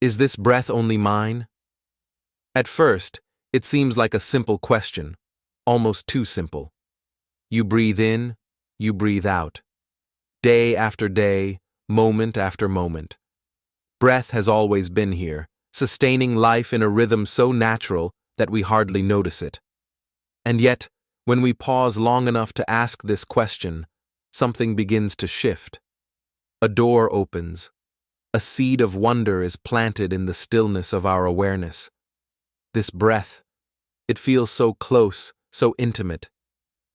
Is this breath only mine? At first, it seems like a simple question, almost too simple. You breathe in, you breathe out. Day after day, moment after moment. Breath has always been here, sustaining life in a rhythm so natural that we hardly notice it. And yet, when we pause long enough to ask this question, something begins to shift. A door opens. A seed of wonder is planted in the stillness of our awareness. This breath, it feels so close, so intimate.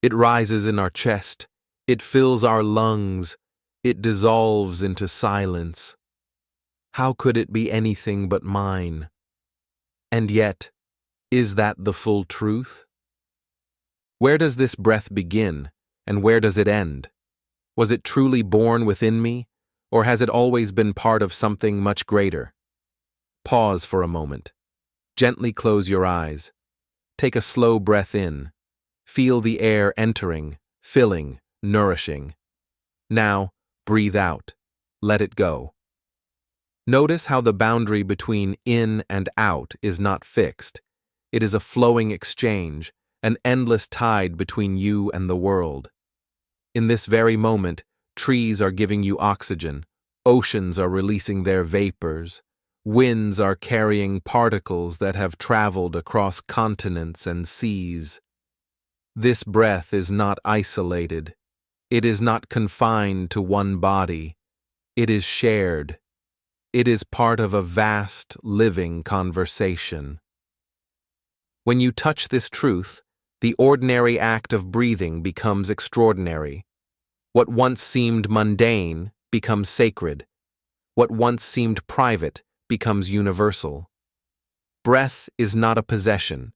It rises in our chest. It fills our lungs. It dissolves into silence. How could it be anything but mine? And yet, is that the full truth? Where does this breath begin, and where does it end? Was it truly born within me, or has it always been part of something much greater? Pause for a moment. Gently close your eyes. Take a slow breath in. Feel the air entering, filling, nourishing. Now, breathe out. Let it go. Notice how the boundary between in and out is not fixed. It is a flowing exchange, an endless tide between you and the world. In this very moment, trees are giving you oxygen, oceans are releasing their vapors, winds are carrying particles that have traveled across continents and seas. This breath is not isolated. It is not confined to one body. It is shared. It is part of a vast, living conversation. When you touch this truth, the ordinary act of breathing becomes extraordinary. What once seemed mundane becomes sacred. What once seemed private becomes universal. Breath is not a possession.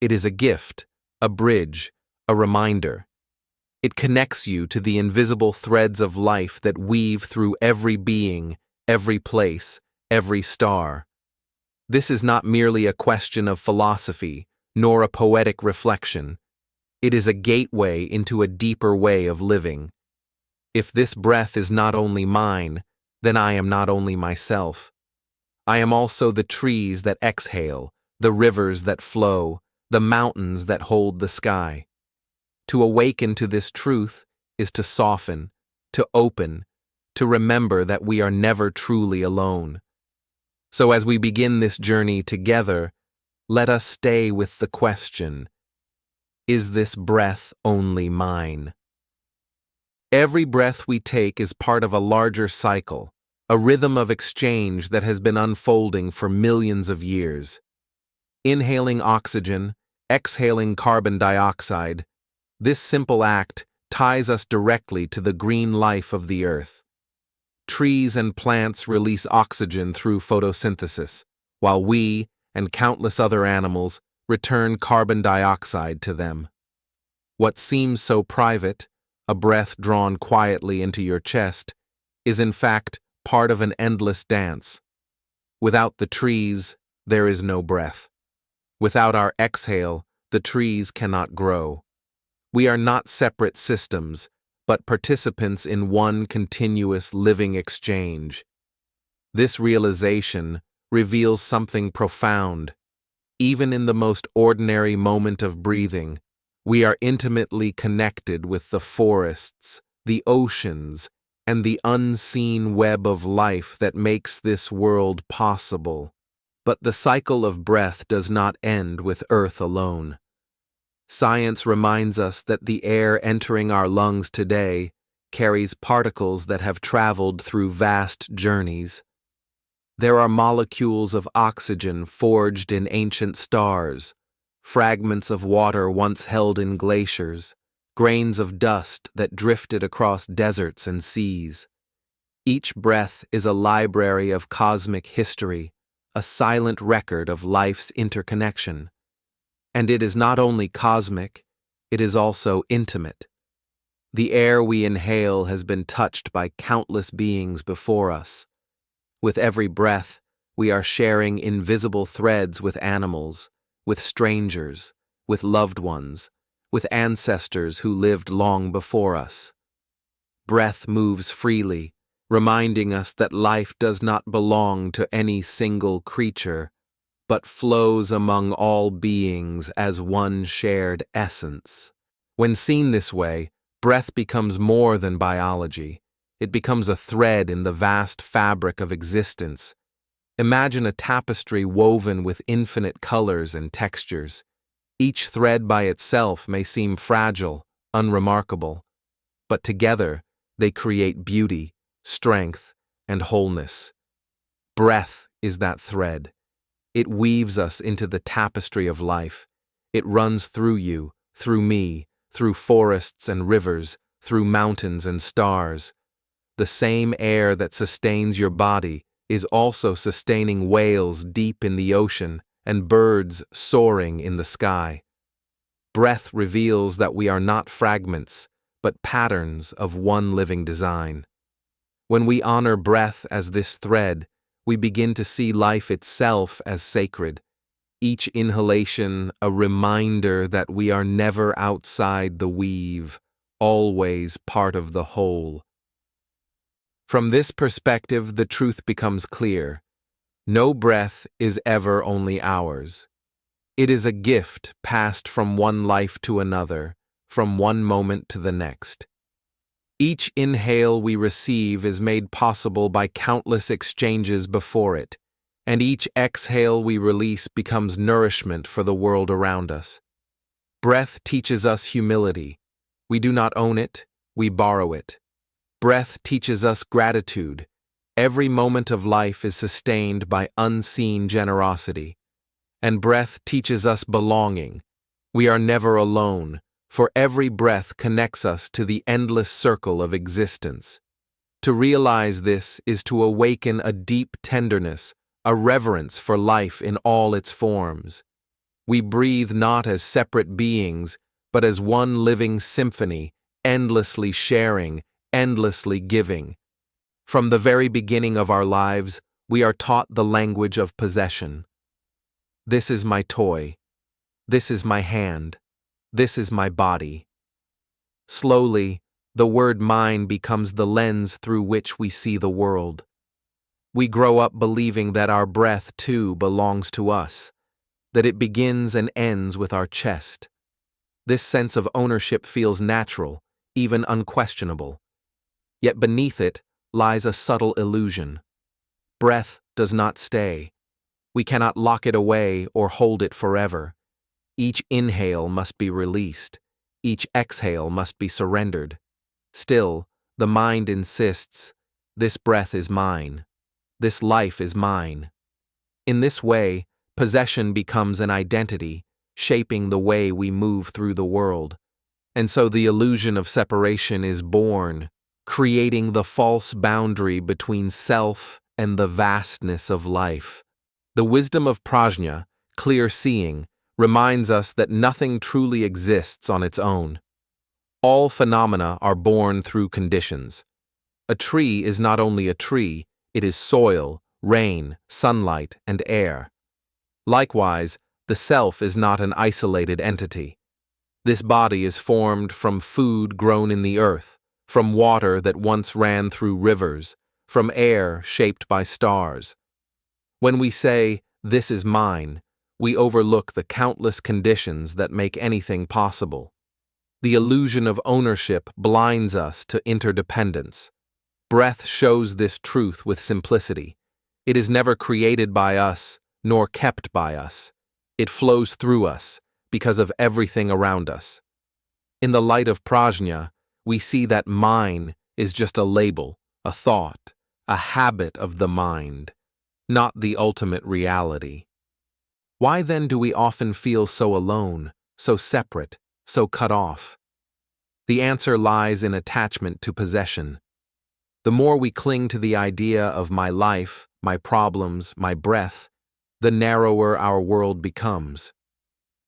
It is a gift, a bridge, a reminder. It connects you to the invisible threads of life that weave through every being, every place, every star. This is not merely a question of philosophy, nor a poetic reflection. It is a gateway into a deeper way of living. If this breath is not only mine, then I am not only myself. I am also the trees that exhale, the rivers that flow, the mountains that hold the sky. To awaken to this truth is to soften, to open, to remember that we are never truly alone. So as we begin this journey together, let us stay with the question, is this breath only mine? Every breath we take is part of a larger cycle, a rhythm of exchange that has been unfolding for millions of years. Inhaling oxygen, exhaling carbon dioxide, this simple act ties us directly to the green life of the earth. Trees and plants release oxygen through photosynthesis, while we, and countless other animals, return carbon dioxide to them. What seems so private, a breath drawn quietly into your chest, is in fact part of an endless dance. Without the trees, there is no breath. Without our exhale, the trees cannot grow. We are not separate systems, but participants in one continuous living exchange. This realization reveals something profound. Even in the most ordinary moment of breathing, we are intimately connected with the forests, the oceans, and the unseen web of life that makes this world possible. But the cycle of breath does not end with Earth alone. Science reminds us that the air entering our lungs today carries particles that have traveled through vast journeys. There are molecules of oxygen forged in ancient stars, fragments of water once held in glaciers, grains of dust that drifted across deserts and seas. Each breath is a library of cosmic history, a silent record of life's interconnection. And it is not only cosmic, it is also intimate. The air we inhale has been touched by countless beings before us. With every breath, we are sharing invisible threads with animals, with strangers, with loved ones, with ancestors who lived long before us. Breath moves freely, reminding us that life does not belong to any single creature, but flows among all beings as one shared essence. When seen this way, breath becomes more than biology. It becomes a thread in the vast fabric of existence. Imagine a tapestry woven with infinite colors and textures. Each thread by itself may seem fragile, unremarkable, but together they create beauty, strength, and wholeness. Breath is that thread. It weaves us into the tapestry of life. It runs through you, through me, through forests and rivers, through mountains and stars. The same air that sustains your body is also sustaining whales deep in the ocean and birds soaring in the sky. Breath reveals that we are not fragments, but patterns of one living design. When we honor breath as this thread, we begin to see life itself as sacred. Each inhalation a reminder that we are never outside the weave, always part of the whole. From this perspective, the truth becomes clear. No breath is ever only ours. It is a gift passed from one life to another, from one moment to the next. Each inhale we receive is made possible by countless exchanges before it, and each exhale we release becomes nourishment for the world around us. Breath teaches us humility. We do not own it, we borrow it. Breath teaches us gratitude. Every moment of life is sustained by unseen generosity. And breath teaches us belonging. We are never alone, for every breath connects us to the endless circle of existence. To realize this is to awaken a deep tenderness, a reverence for life in all its forms. We breathe not as separate beings, but as one living symphony, endlessly sharing, endlessly giving. From the very beginning of our lives, we are taught the language of possession. This is my toy. This is my hand. This is my body. Slowly, the word mine becomes the lens through which we see the world. We grow up believing that our breath, too, belongs to us, that it begins and ends with our chest. This sense of ownership feels natural, even unquestionable. Yet beneath it lies a subtle illusion. Breath does not stay. We cannot lock it away or hold it forever. Each inhale must be released. Each exhale must be surrendered. Still, the mind insists, this breath is mine. This life is mine. In this way, possession becomes an identity, shaping the way we move through the world. And so the illusion of separation is born, creating the false boundary between self and the vastness of life. The wisdom of Prajñā, clear seeing, reminds us that nothing truly exists on its own. All phenomena are born through conditions. A tree is not only a tree, it is soil, rain, sunlight, and air. Likewise, the self is not an isolated entity. This body is formed from food grown in the earth, from water that once ran through rivers, from air shaped by stars. When we say, "This is mine," we overlook the countless conditions that make anything possible. The illusion of ownership blinds us to interdependence. Breath shows this truth with simplicity. It is never created by us, nor kept by us. It flows through us, because of everything around us. In the light of Prajñā, we see that mine is just a label, a thought, a habit of the mind, not the ultimate reality. Why then do we often feel so alone, so separate, so cut off? The answer lies in attachment to possession. The more we cling to the idea of my life, my problems, my breath, the narrower our world becomes.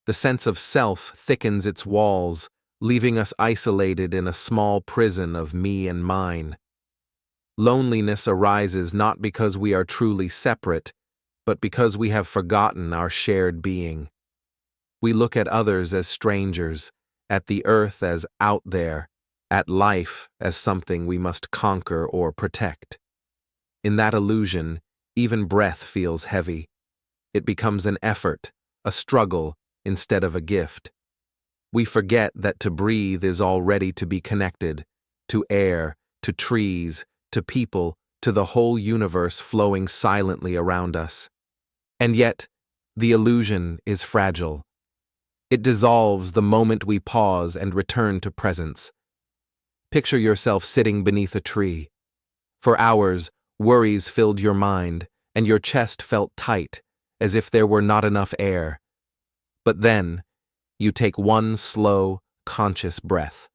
The sense of self thickens its walls, leaving us isolated in a small prison of me and mine. Loneliness arises not because we are truly separate, but because we have forgotten our shared being. We look at others as strangers, at the earth as out there, at life as something we must conquer or protect. In that illusion, even breath feels heavy. It becomes an effort, a struggle, instead of a gift. We forget that to breathe is already to be connected, to air, to trees, to people, to the whole universe flowing silently around us. And yet, the illusion is fragile. It dissolves the moment we pause and return to presence. Picture yourself sitting beneath a tree. For hours, worries filled your mind, and your chest felt tight, as if there were not enough air. But then, you take one slow, conscious breath.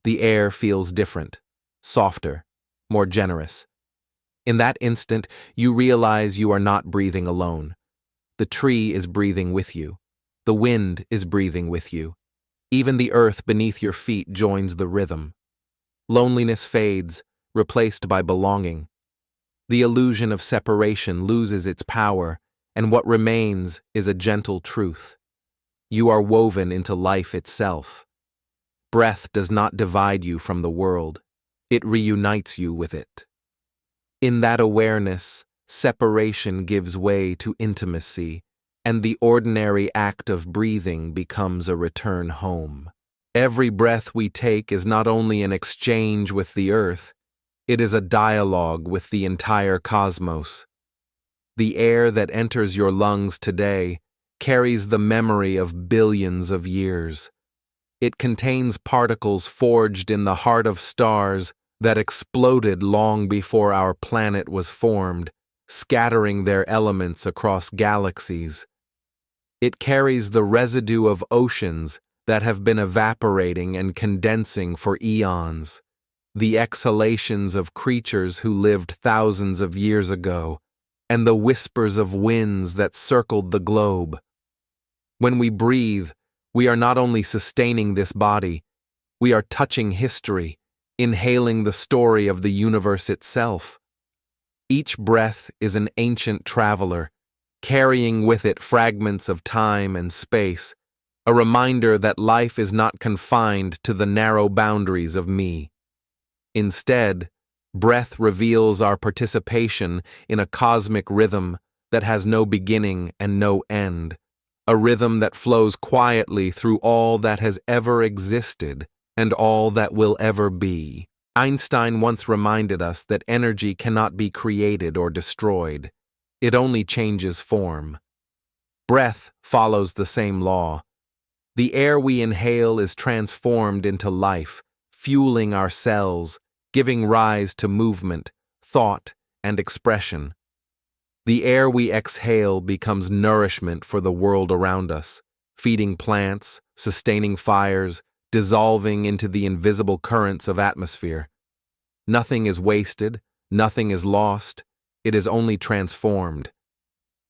The air feels different, softer, more generous. In that instant, you realize you are not breathing alone. The tree is breathing with you. The wind is breathing with you. Even the earth beneath your feet joins the rhythm. Loneliness fades, replaced by belonging. The illusion of separation loses its power, and what remains is a gentle truth. You are woven into life itself. Breath does not divide you from the world. It reunites you with it. In that awareness, separation gives way to intimacy, and the ordinary act of breathing becomes a return home. Every breath we take is not only an exchange with the earth, it is a dialogue with the entire cosmos. The air that enters your lungs today carries the memory of billions of years. It contains particles forged in the heart of stars that exploded long before our planet was formed, scattering their elements across galaxies. It carries the residue of oceans that have been evaporating and condensing for eons, the exhalations of creatures who lived thousands of years ago, and the whispers of winds that circled the globe. When we breathe, we are not only sustaining this body, we are touching history, inhaling the story of the universe itself. Each breath is an ancient traveler, carrying with it fragments of time and space, a reminder that life is not confined to the narrow boundaries of me. Instead, breath reveals our participation in a cosmic rhythm that has no beginning and no end, a rhythm that flows quietly through all that has ever existed and all that will ever be. Einstein once reminded us that energy cannot be created or destroyed. It only changes form. Breath follows the same law. The air we inhale is transformed into life, fueling our cells, giving rise to movement, thought, and expression. The air we exhale becomes nourishment for the world around us, feeding plants, sustaining fires, dissolving into the invisible currents of atmosphere. Nothing is wasted, nothing is lost, it is only transformed.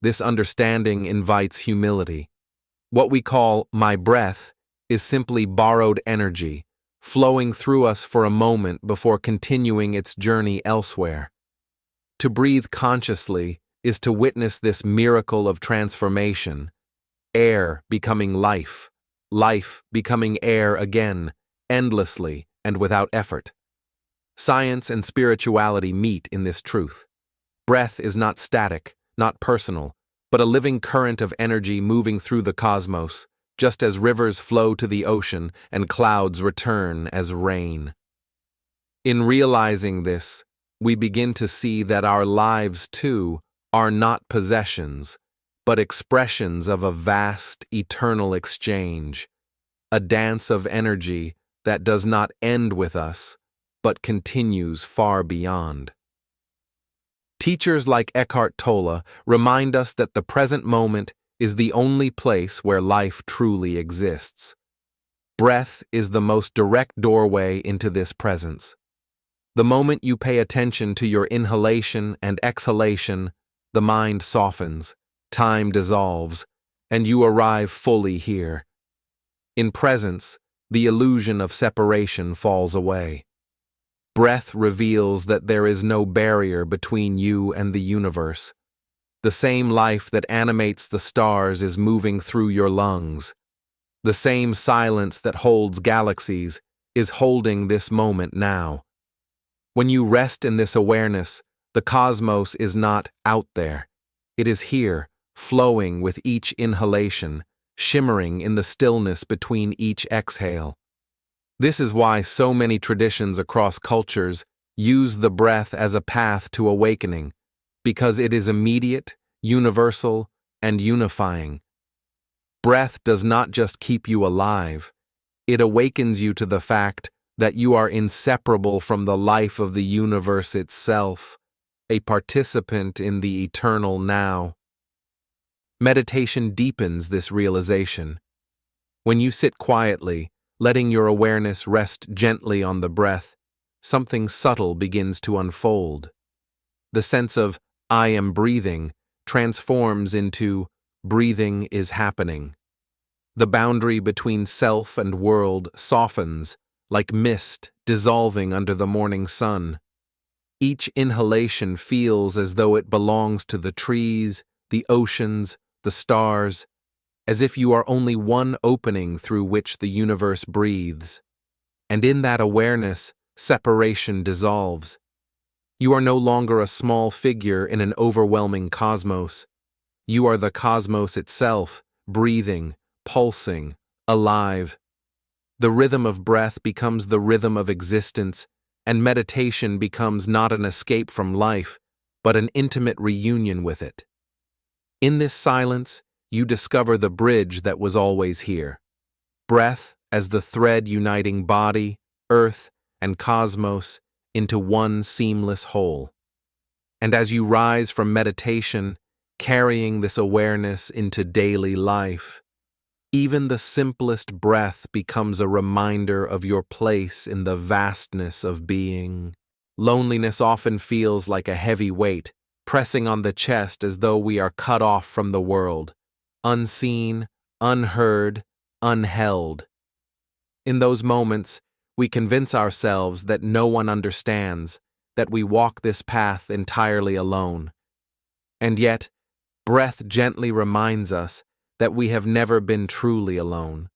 This understanding invites humility. What we call my breath is simply borrowed energy, flowing through us for a moment before continuing its journey elsewhere. To breathe consciously is to witness this miracle of transformation, air becoming life, life becoming air again, endlessly and without effort. Science and spirituality meet in this truth. Breath is not static, not personal, but a living current of energy moving through the cosmos, just as rivers flow to the ocean and clouds return as rain. In realizing this, we begin to see that our lives, too, are not possessions, but expressions of a vast, eternal exchange, a dance of energy that does not end with us, but continues far beyond. Teachers like Eckhart Tolle remind us that the present moment is the only place where life truly exists. Breath is the most direct doorway into this presence. The moment you pay attention to your inhalation and exhalation, the mind softens, time dissolves, and you arrive fully here. In presence, the illusion of separation falls away. Breath reveals that there is no barrier between you and the universe. The same life that animates the stars is moving through your lungs. The same silence that holds galaxies is holding this moment now. When you rest in this awareness, the cosmos is not out there. It is here, flowing with each inhalation, shimmering in the stillness between each exhale. This is why so many traditions across cultures use the breath as a path to awakening, because it is immediate, universal, and unifying. Breath does not just keep you alive, it awakens you to the fact that you are inseparable from the life of the universe itself, a participant in the eternal now. Meditation deepens this realization. When you sit quietly, letting your awareness rest gently on the breath, something subtle begins to unfold. The sense of "I am breathing" transforms into "breathing is happening." The boundary between self and world softens, like mist dissolving under the morning sun. Each inhalation feels as though it belongs to the trees, the oceans, the stars, as if you are only one opening through which the universe breathes. And in that awareness, separation dissolves. You are no longer a small figure in an overwhelming cosmos. You are the cosmos itself, breathing, pulsing, alive. The rhythm of breath becomes the rhythm of existence, and meditation becomes not an escape from life, but an intimate reunion with it. In this silence, you discover the bridge that was always here. Breath as the thread uniting body, earth, and cosmos into one seamless whole. And as you rise from meditation, carrying this awareness into daily life, even the simplest breath becomes a reminder of your place in the vastness of being. Loneliness often feels like a heavy weight, pressing on the chest as though we are cut off from the world, unseen, unheard, unheld. In those moments, we convince ourselves that no one understands, that we walk this path entirely alone. And yet, breath gently reminds us that we have never been truly alone.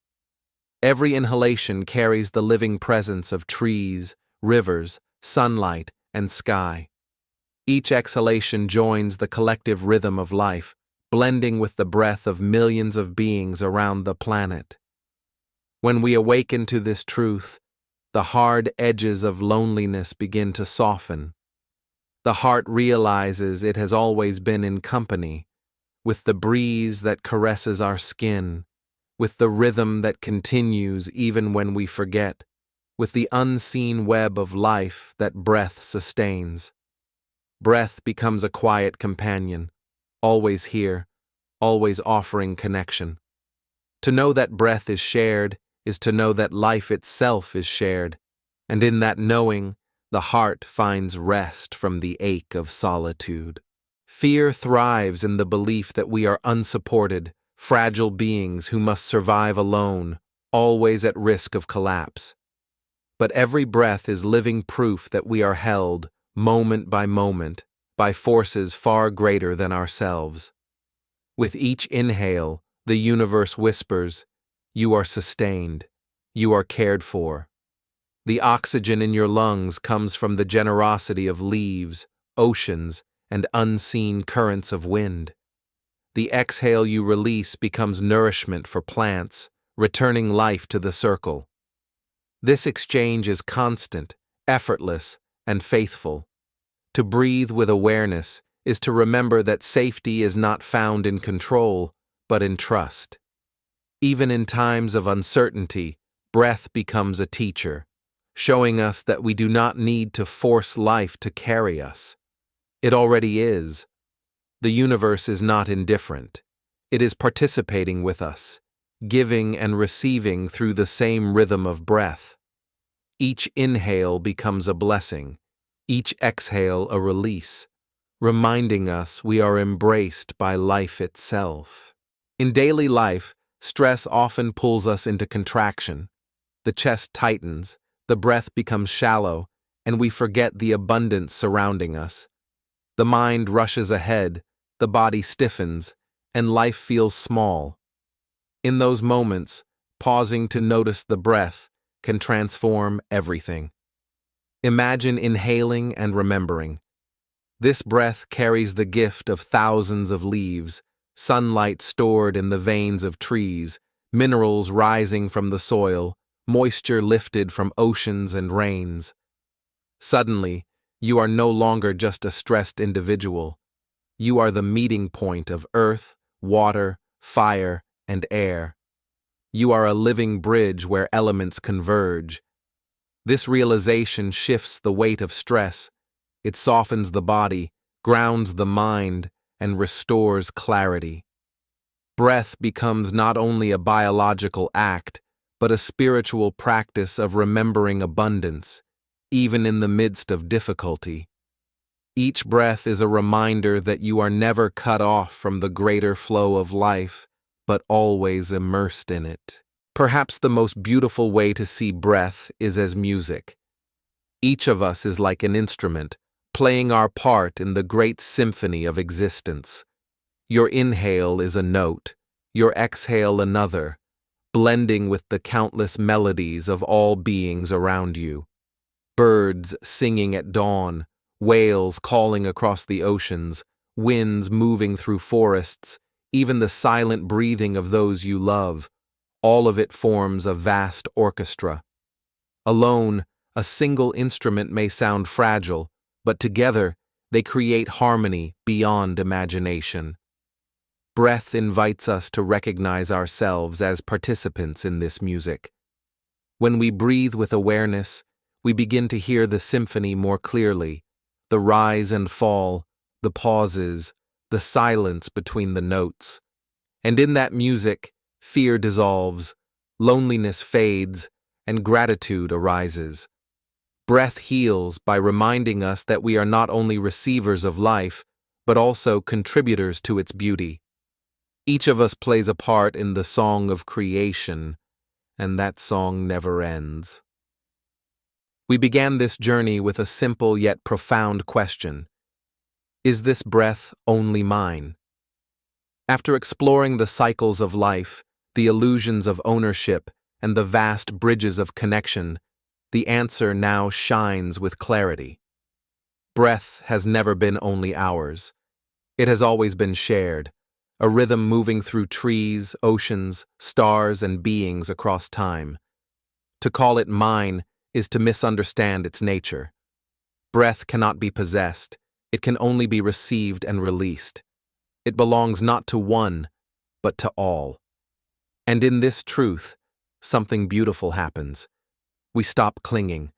Every inhalation carries the living presence of trees, rivers, sunlight, and sky. Each exhalation joins the collective rhythm of life, blending with the breath of millions of beings around the planet. When we awaken to this truth, the hard edges of loneliness begin to soften. The heart realizes it has always been in company, with the breeze that caresses our skin, with the rhythm that continues even when we forget, with the unseen web of life that breath sustains. Breath becomes a quiet companion, always here, always offering connection. To know that breath is shared is to know that life itself is shared, and in that knowing, the heart finds rest from the ache of solitude. Fear thrives in the belief that we are unsupported, fragile beings who must survive alone, always at risk of collapse. But every breath is living proof that we are held, moment, by forces far greater than ourselves. With each inhale, the universe whispers, "You are sustained. You are cared for." The oxygen in your lungs comes from the generosity of leaves, oceans, and unseen currents of wind. The exhale you release becomes nourishment for plants, returning life to the circle. This exchange is constant, effortless, and faithful. To breathe with awareness is to remember that safety is not found in control, but in trust. Even in times of uncertainty, breath becomes a teacher, showing us that we do not need to force life to carry us. It already is. The universe is not indifferent. It is participating with us, giving and receiving through the same rhythm of breath. Each inhale becomes a blessing, each exhale a release, reminding us we are embraced by life itself. In daily life, stress often pulls us into contraction. The chest tightens, the breath becomes shallow, and we forget the abundance surrounding us. The mind rushes ahead, the body stiffens, and life feels small. In those moments, pausing to notice the breath can transform everything. Imagine inhaling and remembering. This breath carries the gift of thousands of leaves, sunlight stored in the veins of trees, minerals rising from the soil, moisture lifted from oceans and rains. Suddenly, you are no longer just a stressed individual. You are the meeting point of earth, water, fire, and air. You are a living bridge where elements converge. This realization shifts the weight of stress. It softens the body, grounds the mind, and restores clarity. Breath becomes not only a biological act, but a spiritual practice of remembering abundance, even in the midst of difficulty. Each breath is a reminder that you are never cut off from the greater flow of life, but always immersed in it. Perhaps the most beautiful way to see breath is as music. Each of us is like an instrument, playing our part in the great symphony of existence. Your inhale is a note, your exhale another, blending with the countless melodies of all beings around you. Birds singing at dawn, whales calling across the oceans, winds moving through forests, even the silent breathing of those you love, all of it forms a vast orchestra. Alone, a single instrument may sound fragile, but together, they create harmony beyond imagination. Breath invites us to recognize ourselves as participants in this music. When we breathe with awareness, we begin to hear the symphony more clearly, the rise and fall, the pauses, the silence between the notes. And in that music, fear dissolves, loneliness fades, and gratitude arises. Breath heals by reminding us that we are not only receivers of life, but also contributors to its beauty. Each of us plays a part in the song of creation, and that song never ends. We began this journey with a simple yet profound question. Is this breath only mine? After exploring the cycles of life, the illusions of ownership, and the vast bridges of connection, the answer now shines with clarity. Breath has never been only ours. It has always been shared, a rhythm moving through trees, oceans, stars, and beings across time. To call it mine is to misunderstand its nature. Breath cannot be possessed, it can only be received and released. It belongs not to one, but to all. And in this truth, something beautiful happens. We stop clinging.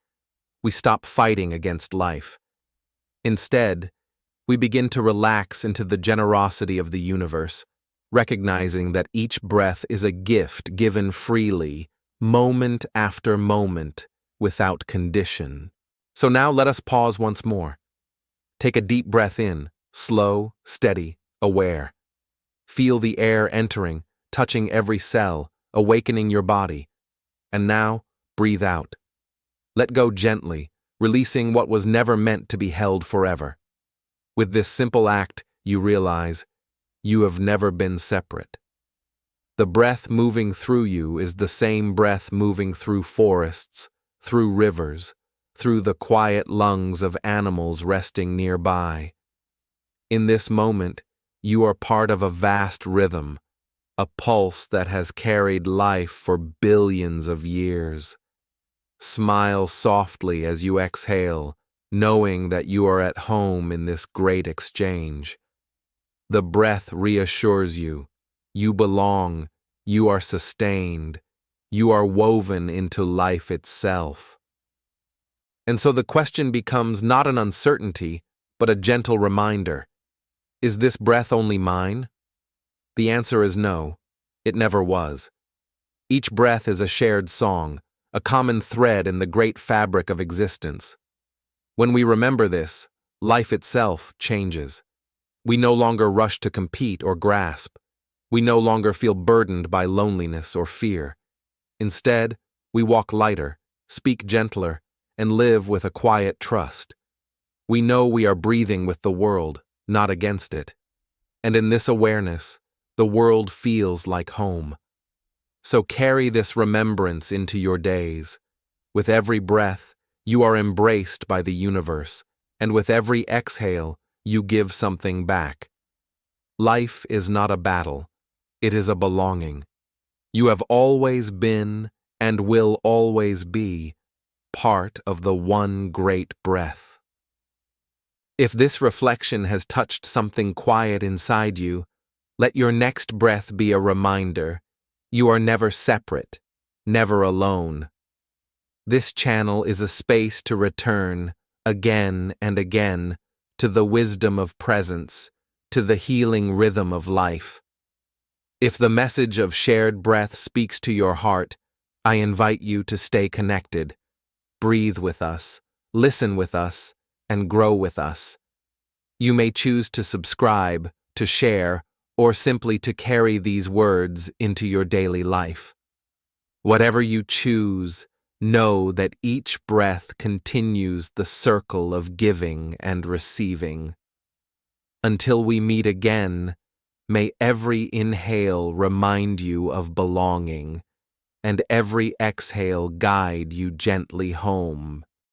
We stop fighting against life. Instead, we begin to relax into the generosity of the universe, recognizing that each breath is a gift given freely, moment after moment, without condition. So now let us pause once more. Take a deep breath in, slow, steady, aware. Feel the air entering, touching every cell, awakening your body. And now, breathe out. Let go gently, releasing what was never meant to be held forever. With this simple act, you realize you have never been separate. The breath moving through you is the same breath moving through forests, through rivers, through the quiet lungs of animals resting nearby. In this moment, you are part of a vast rhythm, a pulse that has carried life for billions of years. Smile softly as you exhale, knowing that you are at home in this great exchange. The breath reassures you. You belong. You are sustained. You are woven into life itself. And so the question becomes not an uncertainty, but a gentle reminder. Is this breath only mine? The answer is no. It never was. Each breath is a shared song, a common thread in the great fabric of existence. When we remember this, life itself changes. We no longer rush to compete or grasp. We no longer feel burdened by loneliness or fear. Instead, we walk lighter, speak gentler, and live with a quiet trust. We know we are breathing with the world, not against it. And in this awareness, the world feels like home. So carry this remembrance into your days. With every breath, you are embraced by the universe, and with every exhale, you give something back. Life is not a battle, it is a belonging. You have always been, and will always be, part of the one great breath. If this reflection has touched something quiet inside you, let your next breath be a reminder you are never separate, never alone. This channel is a space to return, again and again, to the wisdom of presence, to the healing rhythm of life. If the message of shared breath speaks to your heart, I invite you to stay connected. Breathe with us, listen with us, and grow with us. You may choose to subscribe, to share, or simply to carry these words into your daily life. Whatever you choose, know that each breath continues the circle of giving and receiving. Until we meet again, may every inhale remind you of belonging, and every exhale guide you gently home.